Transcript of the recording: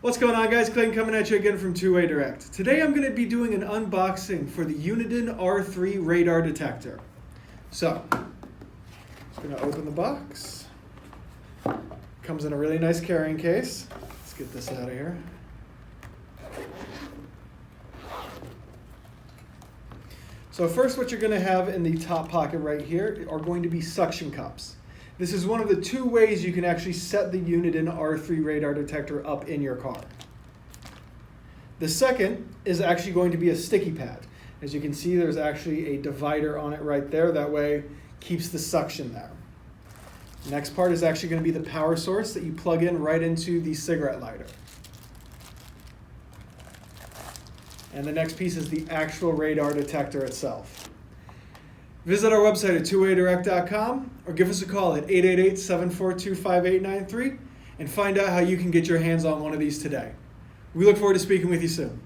What's going on, guys? Clayton coming at you again from Two-Way Direct. Today I'm going to be doing an unboxing for the Uniden R3 radar detector. So, I'm going to open the box. Comes in a really nice carrying case. Let's get this out of here. So first, what you're going to have in the top pocket right here are going to be suction cups. This is one of the two ways you can actually set the Uniden R3 radar detector up in your car. The second is actually going to be a sticky pad. As you can see, there's actually a divider on it right there. That way, keeps the suction there. The next part is actually going to be the power source that you plug in right into the cigarette lighter. And the next piece is the actual radar detector itself. Visit our website at twowaydirect.com or give us a call at 888-742-5893 and find out how you can get your hands on one of these today. We look forward to speaking with you soon.